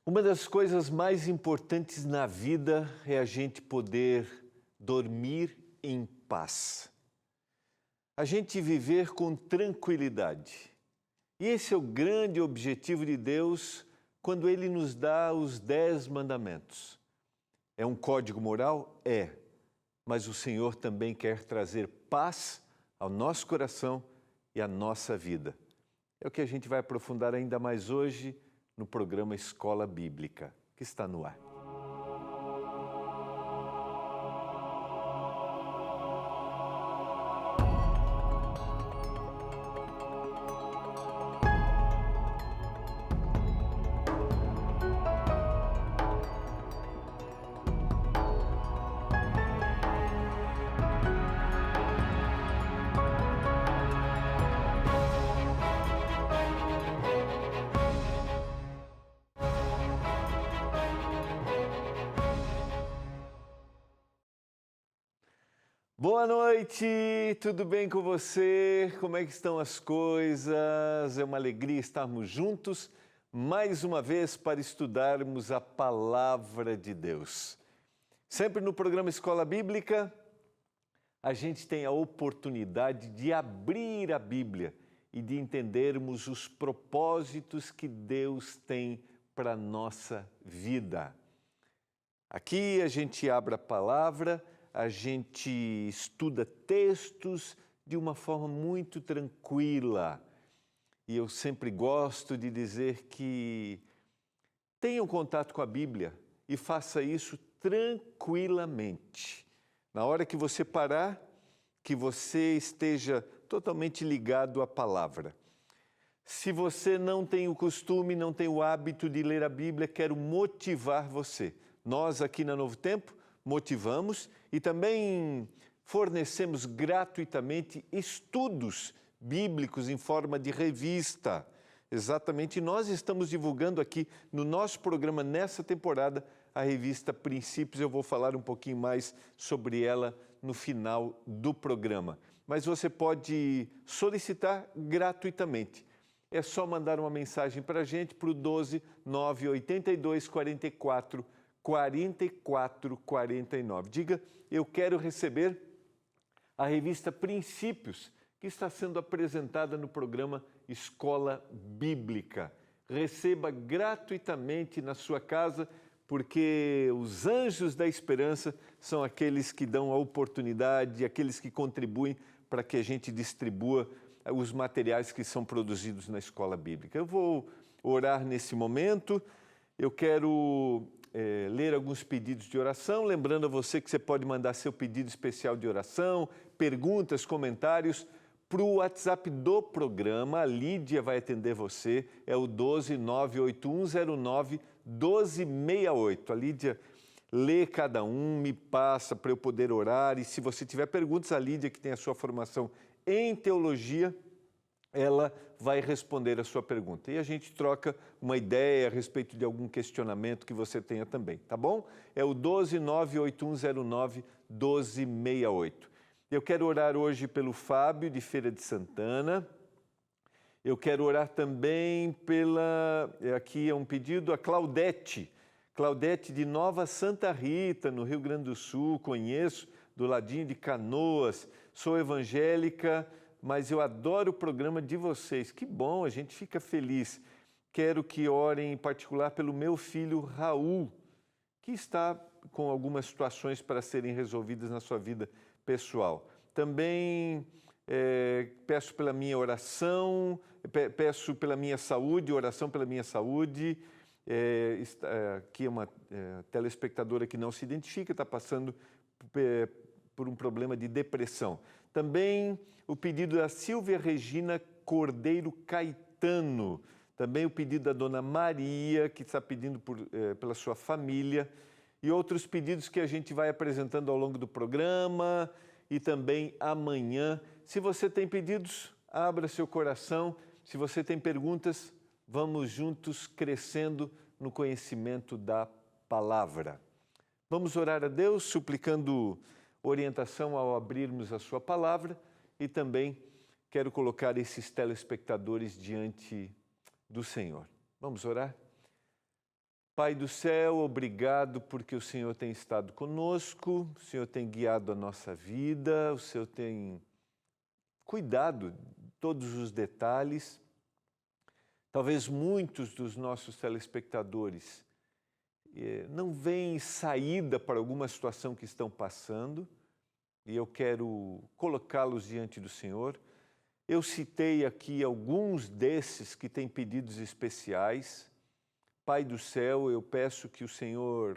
Uma das coisas mais importantes na vida é a gente poder dormir em paz. A gente viver com tranquilidade. E esse é o grande objetivo de Deus quando Ele nos dá os 10 mandamentos. É um código moral? É. Mas o Senhor também quer trazer paz ao nosso coração e à nossa vida. É o que a gente vai aprofundar ainda mais hoje no programa Escola Bíblica, que está no ar. Boa noite, tudo bem com você? Como é que estão as coisas? É uma alegria estarmos juntos mais uma vez para estudarmos a Palavra de Deus. Sempre no programa Escola Bíblica, a gente tem a oportunidade de abrir a Bíblia e de entendermos os propósitos que Deus tem para a nossa vida. Aqui a gente abre a palavra, a gente estuda textos de uma forma muito tranquila. E eu sempre gosto de dizer que tenham contato com a Bíblia e faça isso tranquilamente. Na hora que você parar, que você esteja totalmente ligado à palavra. Se você não tem o costume, não tem o hábito de ler a Bíblia, quero motivar você. Nós aqui na Novo Tempo motivamos e também fornecemos gratuitamente estudos bíblicos em forma de revista. Exatamente, nós estamos divulgando aqui no nosso programa, nessa temporada, a revista Princípios. Eu vou falar um pouquinho mais sobre ela no final do programa. Mas você pode solicitar gratuitamente. É só mandar uma mensagem para a gente para o 12 982 44 4449. Diga, eu quero receber a revista Princípios, que está sendo apresentada no programa Escola Bíblica. Receba gratuitamente na sua casa, porque os anjos da esperança são aqueles que dão a oportunidade, aqueles que contribuem para que a gente distribua os materiais que são produzidos na Escola Bíblica. Eu vou orar nesse momento, eu quero ler alguns pedidos de oração, lembrando a você que você pode mandar seu pedido especial de oração, perguntas, comentários, para o WhatsApp do programa. A Lídia vai atender você, é o 12 98109 1268. A Lídia lê cada um, me passa para eu poder orar, e se você tiver perguntas, a Lídia, que tem a sua formação em teologia, ela vai responder a sua pergunta. E a gente troca uma ideia a respeito de algum questionamento que você tenha também, tá bom? É o 12 98109 1268. Eu quero orar hoje pelo Fábio, de Feira de Santana. Eu quero orar também aqui é um pedido, a Claudete. Claudete de Nova Santa Rita, no Rio Grande do Sul, conheço, do ladinho de Canoas. Sou evangélica, mas eu adoro o programa de vocês. Que bom, a gente fica feliz. Quero que orem em particular pelo meu filho Raul, que está com algumas situações para serem resolvidas na sua vida pessoal. Também peço pela minha oração, peço pela minha saúde, oração pela minha saúde. Aqui é uma telespectadora que não se identifica, está passando por um problema de depressão. Também o pedido da Silvia Regina Cordeiro Caetano. Também o pedido da Dona Maria, que está pedindo pela sua família. E outros pedidos que a gente vai apresentando ao longo do programa e também amanhã. Se você tem pedidos, abra seu coração. Se você tem perguntas, vamos juntos crescendo no conhecimento da palavra. Vamos orar a Deus, suplicando orientação ao abrirmos a sua palavra, e também quero colocar esses telespectadores diante do Senhor. Vamos orar? Pai do céu, obrigado porque o Senhor tem estado conosco, o Senhor tem guiado a nossa vida, o Senhor tem cuidado de todos os detalhes. Talvez muitos dos nossos telespectadores não veem saída para alguma situação que estão passando, e eu quero colocá-los diante do Senhor. Eu citei aqui alguns desses que têm pedidos especiais. Pai do céu, eu peço que o Senhor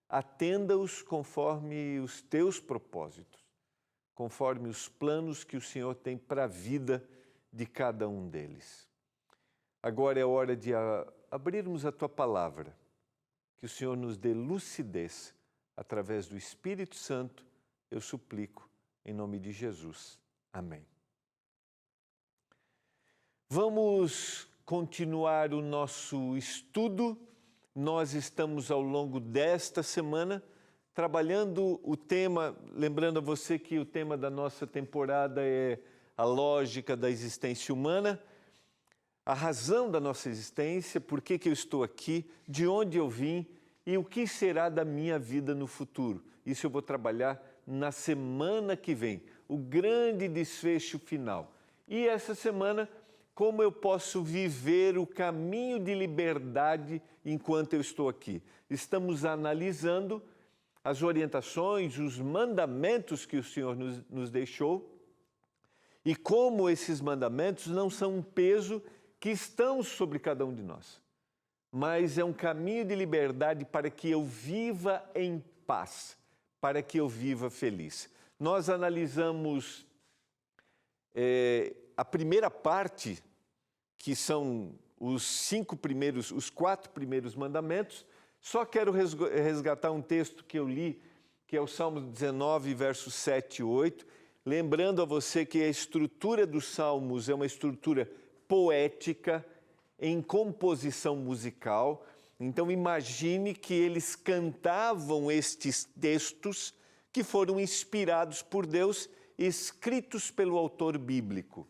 atenda-os conforme os teus propósitos, conforme os planos que o Senhor tem para a vida de cada um deles. Agora é hora de abrirmos a tua palavra, que o Senhor nos dê lucidez através do Espírito Santo, eu suplico, em nome de Jesus. Amém. Vamos continuar o nosso estudo. Nós estamos ao longo desta semana trabalhando o tema, lembrando a você que o tema da nossa temporada é a lógica da existência humana, a razão da nossa existência, por que eu estou aqui, de onde eu vim e o que será da minha vida no futuro. Isso eu vou trabalhar na semana que vem, o grande desfecho final. E essa semana, como eu posso viver o caminho de liberdade enquanto eu estou aqui? Estamos analisando as orientações, os mandamentos que o Senhor nos deixou e como esses mandamentos não são um peso que estão sobre cada um de nós, mas é um caminho de liberdade para que eu viva em paz, para que eu viva feliz. Nós analisamos a primeira parte, que são os 4 primeiros mandamentos. Só quero resgatar um texto que eu li, que é o Salmo 19, versos 7 e 8, lembrando a você que a estrutura dos Salmos é uma estrutura poética, em composição musical. Então imagine que eles cantavam estes textos que foram inspirados por Deus, escritos pelo autor bíblico.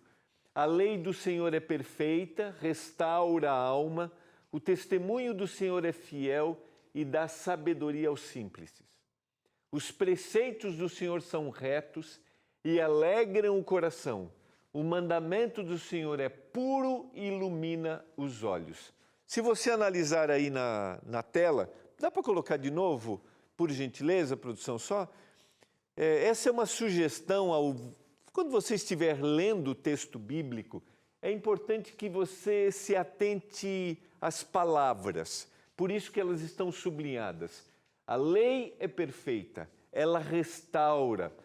A lei do Senhor é perfeita, restaura a alma, o testemunho do Senhor é fiel e dá sabedoria aos simples. Os preceitos do Senhor são retos e alegram o coração. O mandamento do Senhor é puro e ilumina os olhos. Se você analisar aí na tela, dá para colocar de novo, por gentileza, produção só? Essa é uma sugestão quando você estiver lendo o texto bíblico, é importante que você se atente às palavras, por isso que elas estão sublinhadas. A lei é perfeita, ela restaura,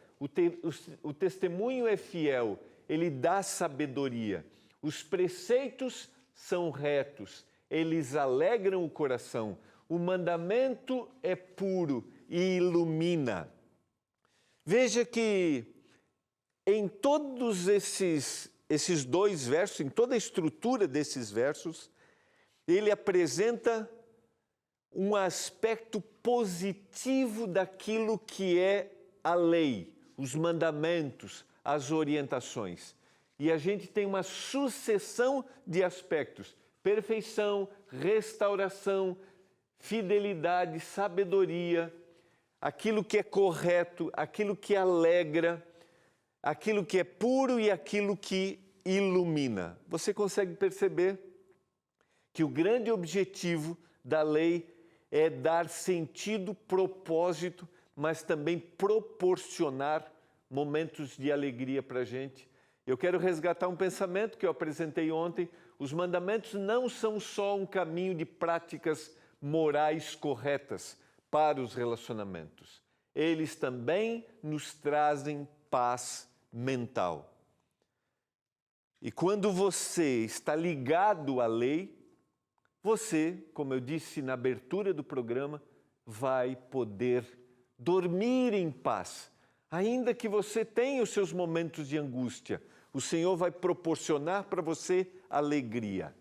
o testemunho é fiel, ele dá sabedoria. Os preceitos são retos, eles alegram o coração. O mandamento é puro e ilumina. Veja que em todos esses 2 versos, em toda a estrutura desses versos, ele apresenta um aspecto positivo daquilo que é a lei, os mandamentos, as orientações. E a gente tem uma sucessão de aspectos: perfeição, restauração, fidelidade, sabedoria, aquilo que é correto, aquilo que alegra, aquilo que é puro e aquilo que ilumina. Você consegue perceber que o grande objetivo da lei é dar sentido, propósito, mas também proporcionar momentos de alegria para a gente. Eu quero resgatar um pensamento que eu apresentei ontem. Os mandamentos não são só um caminho de práticas morais corretas para os relacionamentos. Eles também nos trazem paz mental. E quando você está ligado à lei, você, como eu disse na abertura do programa, vai poder dormir em paz. Ainda que você tenha os seus momentos de angústia, o Senhor vai proporcionar para você alegria.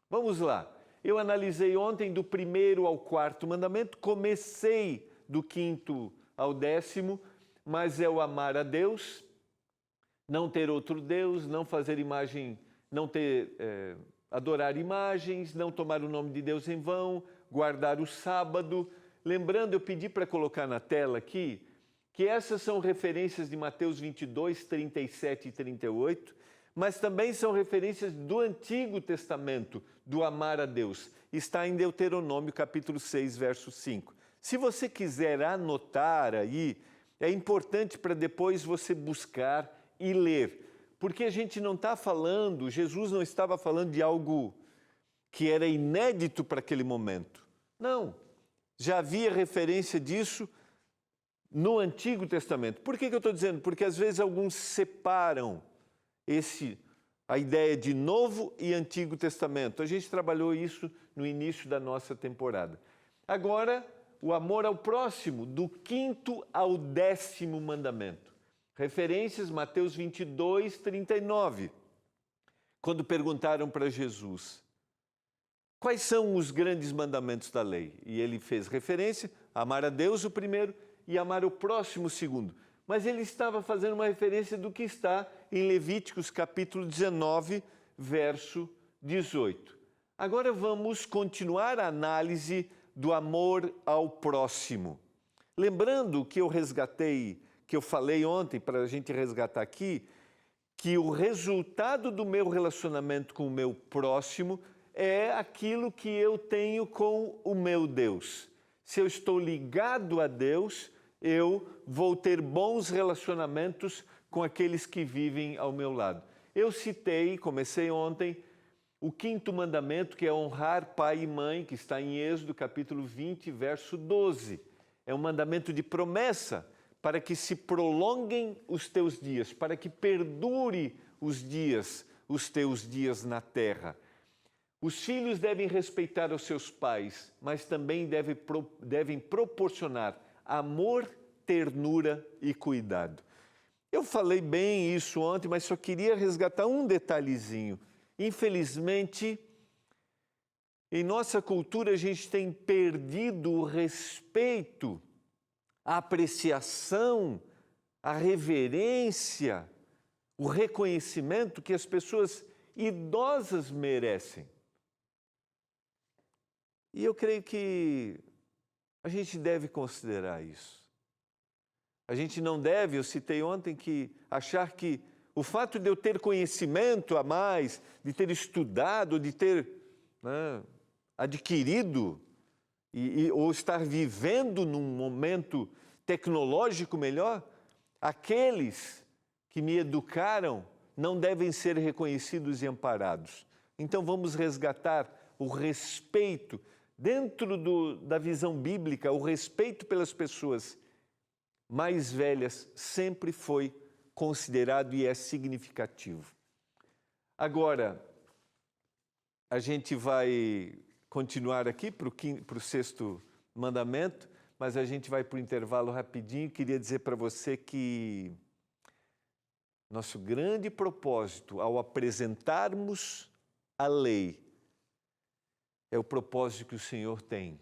Vamos lá. Eu analisei ontem do 1º ao 4º mandamento, comecei do 5º ao 10º, mas é o amar a Deus, não ter outro Deus, não fazer imagem, adorar imagens, não tomar o nome de Deus em vão, guardar o sábado. Lembrando, eu pedi para colocar na tela aqui, que essas são referências de Mateus 22, 37 e 38, mas também são referências do Antigo Testamento, do amar a Deus. Está em Deuteronômio, capítulo 6, verso 5. Se você quiser anotar aí, é importante para depois você buscar e ler, porque a gente não está falando, Jesus não estava falando de algo que era inédito para aquele momento. Não, já havia referência disso no Antigo Testamento. Por que eu estou dizendo? Porque às vezes alguns separam a ideia de Novo e Antigo Testamento. A gente trabalhou isso no início da nossa temporada. Agora, o amor ao próximo, do 5º ao 10º mandamento. Referências, Mateus 22, 39. Quando perguntaram para Jesus, quais são os grandes mandamentos da lei? E ele fez referência, amar a Deus o primeiro e amar o próximo o segundo. Mas ele estava fazendo uma referência do que está em Levíticos capítulo 19, verso 18. Agora vamos continuar a análise do amor ao próximo. Lembrando que eu resgatei, que eu falei ontem para a gente resgatar aqui, que o resultado do meu relacionamento com o meu próximo é aquilo que eu tenho com o meu Deus. Se eu estou ligado a Deus, eu vou ter bons relacionamentos com aqueles que vivem ao meu lado. Eu comecei ontem, o 5º mandamento, que é honrar pai e mãe, que está em Êxodo, capítulo 20, verso 12. É um mandamento de promessa para que se prolonguem os teus dias, para que perdure os teus dias na terra. Os filhos devem respeitar os seus pais, mas também devem proporcionar amor, ternura e cuidado. Eu falei bem isso ontem, mas só queria resgatar um detalhezinho. Infelizmente, em nossa cultura a gente tem perdido o respeito, a apreciação, a reverência, o reconhecimento que as pessoas idosas merecem. E eu creio que a gente deve considerar isso. A gente não deve, eu citei ontem, achar que o fato de eu ter conhecimento a mais, de ter estudado, de ter adquirido ou estar vivendo num momento tecnológico melhor, aqueles que me educaram não devem ser reconhecidos e amparados. Então vamos resgatar o respeito. Dentro da visão bíblica, o respeito pelas pessoas mais velhas sempre foi considerado e é significativo. Agora, a gente vai continuar aqui para o 6º mandamento, mas a gente vai para o intervalo rapidinho. Queria dizer para você que nosso grande propósito ao apresentarmos a lei é o propósito que o Senhor tem,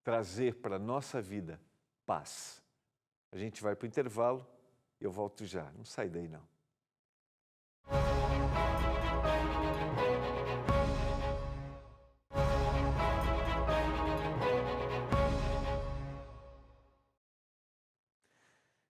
trazer para a nossa vida paz. A gente vai para o intervalo, eu volto já, não sai daí não.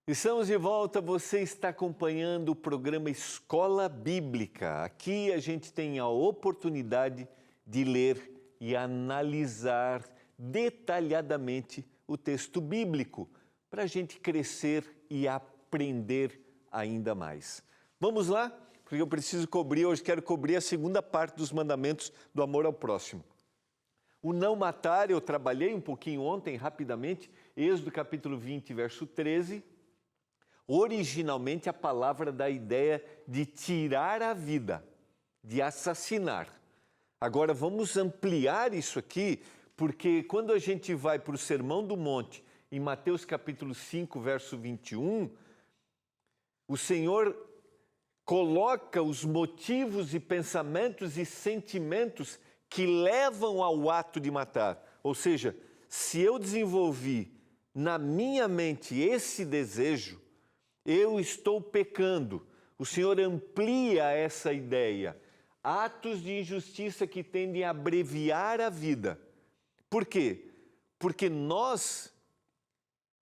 Estamos de volta, você está acompanhando o programa Escola Bíblica. Aqui a gente tem a oportunidade de ler e analisar detalhadamente o texto bíblico para a gente crescer e aprender ainda mais. Vamos lá? Porque eu preciso hoje quero cobrir a segunda parte dos mandamentos do amor ao próximo. O não matar, eu trabalhei um pouquinho ontem, rapidamente, Êxodo capítulo 20, verso 13. Originalmente a palavra dá a ideia de tirar a vida, de assassinar. Agora vamos ampliar isso aqui, porque quando a gente vai para o Sermão do Monte, em Mateus capítulo 5, verso 21, o Senhor coloca os motivos e pensamentos e sentimentos que levam ao ato de matar. Ou seja, se eu desenvolvi na minha mente esse desejo, eu estou pecando. O Senhor amplia essa ideia. Atos de injustiça que tendem a abreviar a vida Por quê? Porque nós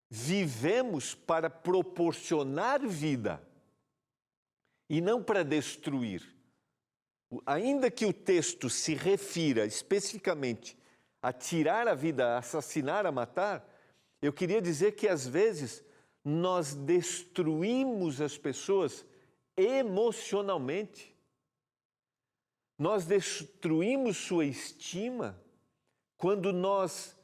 vivemos para proporcionar vida e não para destruir. Ainda que o texto se refira especificamente a tirar a vida, a assassinar, a matar, eu queria dizer que às vezes nós destruímos as pessoas emocionalmente. Nós destruímos sua estima quando nós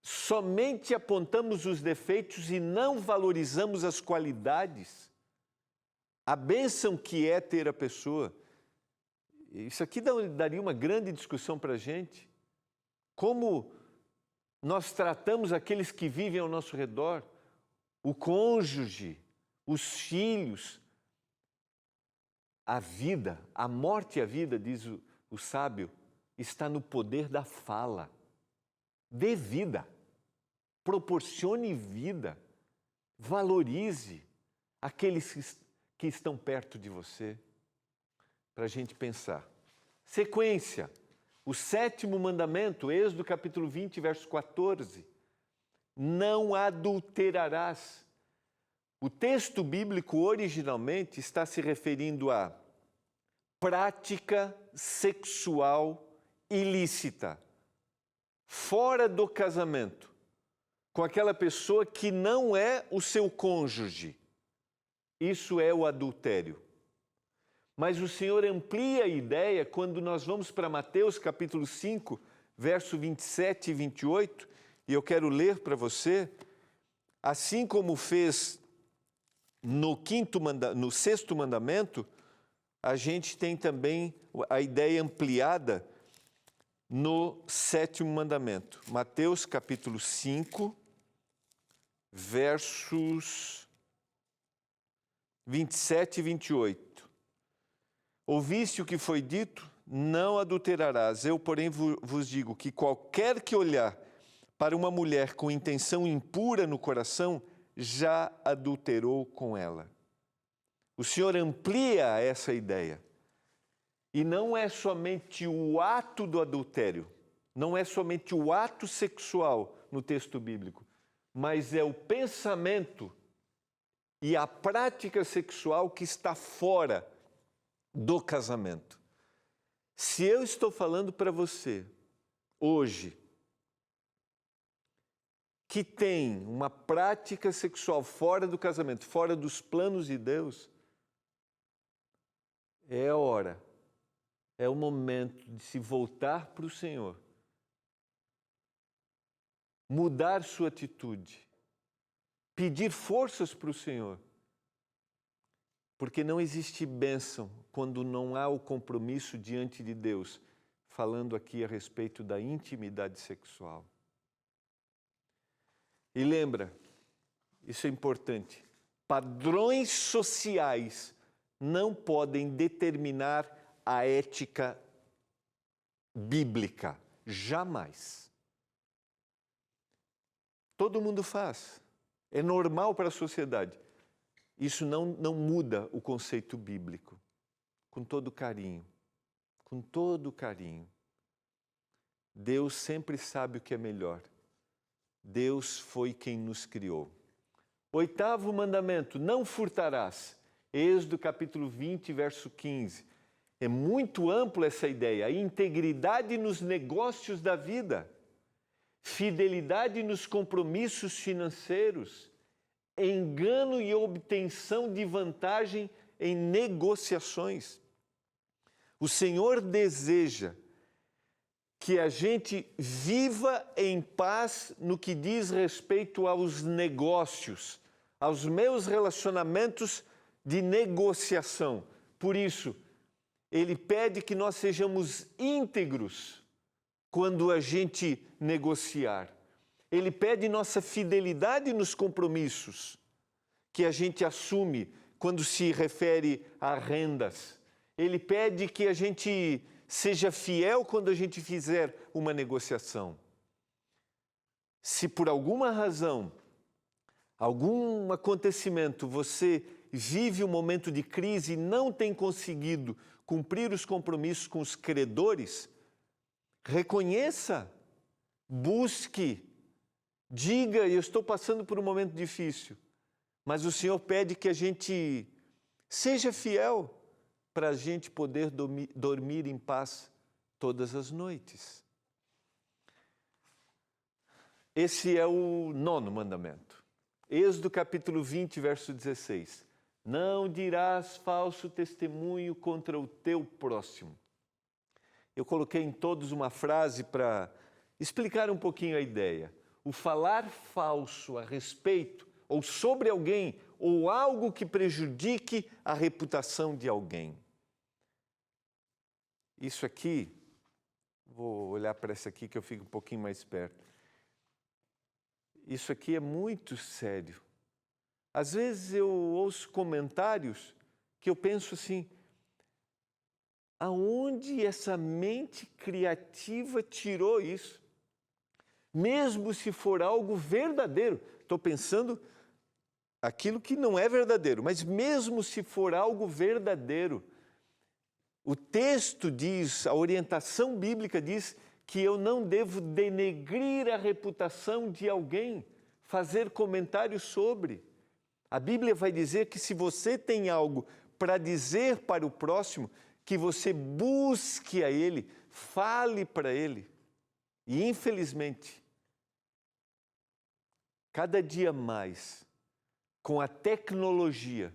somente apontamos os defeitos e não valorizamos as qualidades. A bênção que é ter a pessoa. Isso aqui daria uma grande discussão para a gente. Como nós tratamos aqueles que vivem ao nosso redor, o cônjuge, os filhos, a vida, a morte e a vida, diz o sábio, está no poder da fala. Dê vida, proporcione vida, valorize aqueles que estão perto de você, para a gente pensar. Sequência, o 7º mandamento, Êxodo capítulo 20, verso 14. Não adulterarás. O texto bíblico originalmente está se referindo à prática sexual ilícita, fora do casamento, com aquela pessoa que não é o seu cônjuge. Isso é o adultério. Mas o Senhor amplia a ideia quando nós vamos para Mateus capítulo 5, verso 27 e 28, e eu quero ler para você, assim como fez no 6º mandamento, a gente tem também a ideia ampliada no 7º mandamento. Mateus capítulo 5, versos 27 e 28. Ouviste o que foi dito? Não adulterarás. Eu, porém, vos digo que qualquer que olhar para uma mulher com intenção impura no coração, já adulterou com ela. O Senhor amplia essa ideia. E não é somente o ato do adultério, não é somente o ato sexual no texto bíblico, mas é o pensamento e a prática sexual que está fora do casamento. Se eu estou falando para você, hoje, que tem uma prática sexual fora do casamento, fora dos planos de Deus, é a hora, é o momento de se voltar para o Senhor, mudar sua atitude, pedir forças para o Senhor, porque não existe bênção quando não há o compromisso diante de Deus, falando aqui a respeito da intimidade sexual. E lembra, isso é importante, padrões sociais não podem determinar a ética bíblica, jamais. Todo mundo faz, é normal para a sociedade. Isso não muda o conceito bíblico, com todo carinho, com todo carinho. Deus sempre sabe o que é melhor. Deus foi quem nos criou. 8º mandamento, não furtarás. Êxodo capítulo 20, verso 15. É muito ampla essa ideia. A integridade nos negócios da vida, fidelidade nos compromissos financeiros, engano e obtenção de vantagem em negociações. O Senhor deseja que a gente viva em paz no que diz respeito aos negócios, aos meus relacionamentos de negociação. Por isso, Ele pede que nós sejamos íntegros quando a gente negociar. Ele pede nossa fidelidade nos compromissos que a gente assume quando se refere a rendas. Ele pede que a gente seja fiel quando a gente fizer uma negociação. Se por alguma razão, algum acontecimento, você vive um momento de crise e não tem conseguido cumprir os compromissos com os credores, reconheça busque, diga, eu estou passando por um momento difícil, mas o Senhor pede que a gente seja fiel para a gente poder dormir em paz todas as noites. Esse é o 9º mandamento. Êxodo capítulo 20, verso 16. Não dirás falso testemunho contra o teu próximo. Eu coloquei em todos uma frase para explicar um pouquinho a ideia. O falar falso a respeito ou sobre alguém ou algo que prejudique a reputação de alguém. Isso aqui, vou olhar para essa aqui que eu fico um pouquinho mais perto. Isso aqui é muito sério. Às vezes eu ouço comentários que eu penso assim, aonde essa mente criativa tirou isso? Mesmo se for algo verdadeiro, estou pensando aquilo que não é verdadeiro, mas mesmo se for algo verdadeiro, o texto diz, a orientação bíblica diz que eu não devo denegrir a reputação de alguém, fazer comentários sobre. A Bíblia vai dizer que se você tem algo para dizer para o próximo, que você busque a ele, fale para ele. E infelizmente, cada dia mais, com a tecnologia,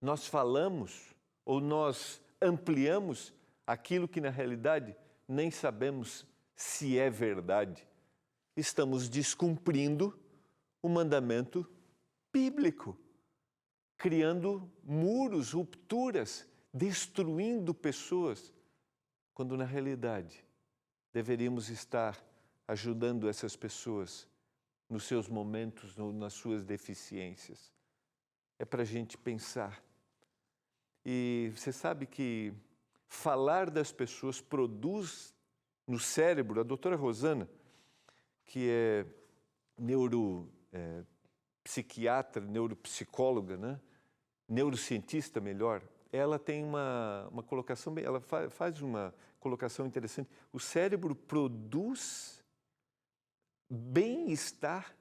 nós falamos ou nós ampliamos aquilo que na realidade nem sabemos se é verdade. Estamos descumprindo o mandamento bíblico, criando muros, rupturas, destruindo pessoas, quando na realidade deveríamos estar ajudando essas pessoas nos seus momentos, nas suas deficiências. É para a gente pensar. E você sabe que falar das pessoas produz no cérebro, a doutora Rosana, que é neuropsiquiatra, neuropsicóloga, né? Neurocientista melhor, ela tem uma colocação, ela faz uma colocação interessante. O cérebro produz bem-estar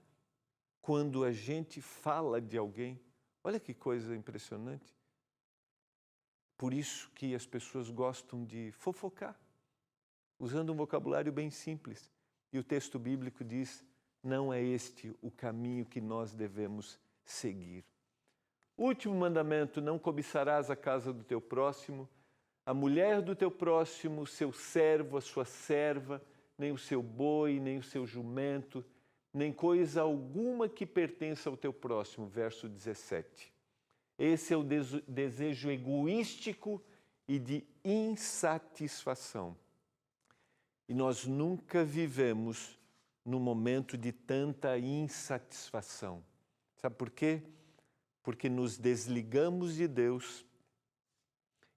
quando a gente fala de alguém. Olha que coisa impressionante. Por isso que as pessoas gostam de fofocar, usando um vocabulário bem simples. E o texto bíblico diz, não é este o caminho que nós devemos seguir. Último mandamento, não cobiçarás a casa do teu próximo, a mulher do teu próximo, o seu servo, a sua serva, nem o seu boi, nem o seu jumento, nem coisa alguma que pertença ao teu próximo. Verso 17. Esse é o desejo egoístico e de insatisfação. E nós nunca vivemos num momento de tanta insatisfação. Sabe por quê? Porque nos desligamos de Deus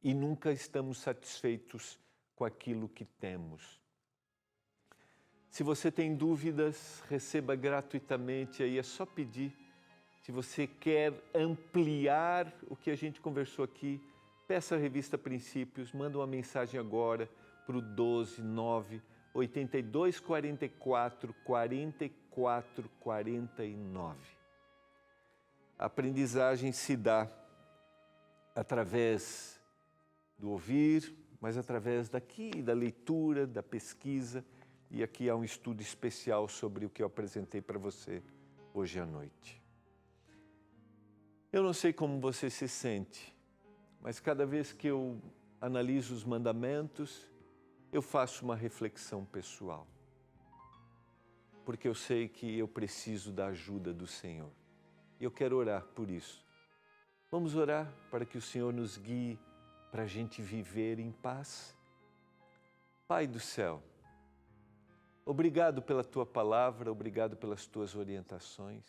e nunca estamos satisfeitos com aquilo que temos. Se você tem dúvidas, receba gratuitamente, aí é só pedir. Se você quer ampliar o que a gente conversou aqui, peça a revista Princípios, manda uma mensagem agora para o 12982444449. A aprendizagem se dá através do ouvir, mas através daqui, da leitura, da pesquisa, e aqui há um estudo especial sobre o que eu apresentei para você hoje à noite. Eu não sei como você se sente, mas cada vez que eu analiso os mandamentos, eu faço uma reflexão pessoal. Porque eu sei que eu preciso da ajuda do Senhor. E eu quero orar por isso. Vamos orar para que o Senhor nos guie para a gente viver em paz. Pai do céu, obrigado pela Tua palavra, obrigado pelas Tuas orientações.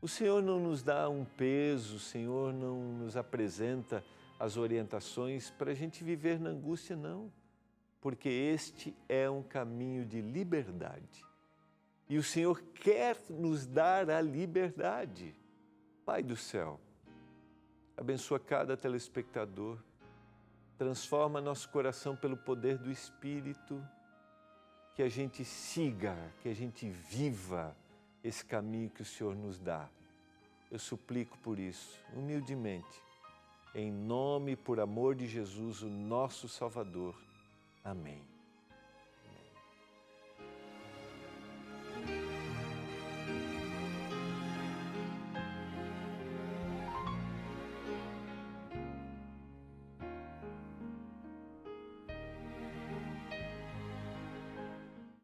O Senhor não nos dá um peso, o Senhor não nos apresenta as orientações para a gente viver na angústia, não. Porque este é um caminho de liberdade. E o Senhor quer nos dar a liberdade. Pai do céu, abençoa cada telespectador, transforma nosso coração pelo poder do Espírito, que a gente siga, que a gente viva esse caminho que o Senhor nos dá. Eu suplico por isso, humildemente, em nome e por amor de Jesus, o nosso Salvador. Amém.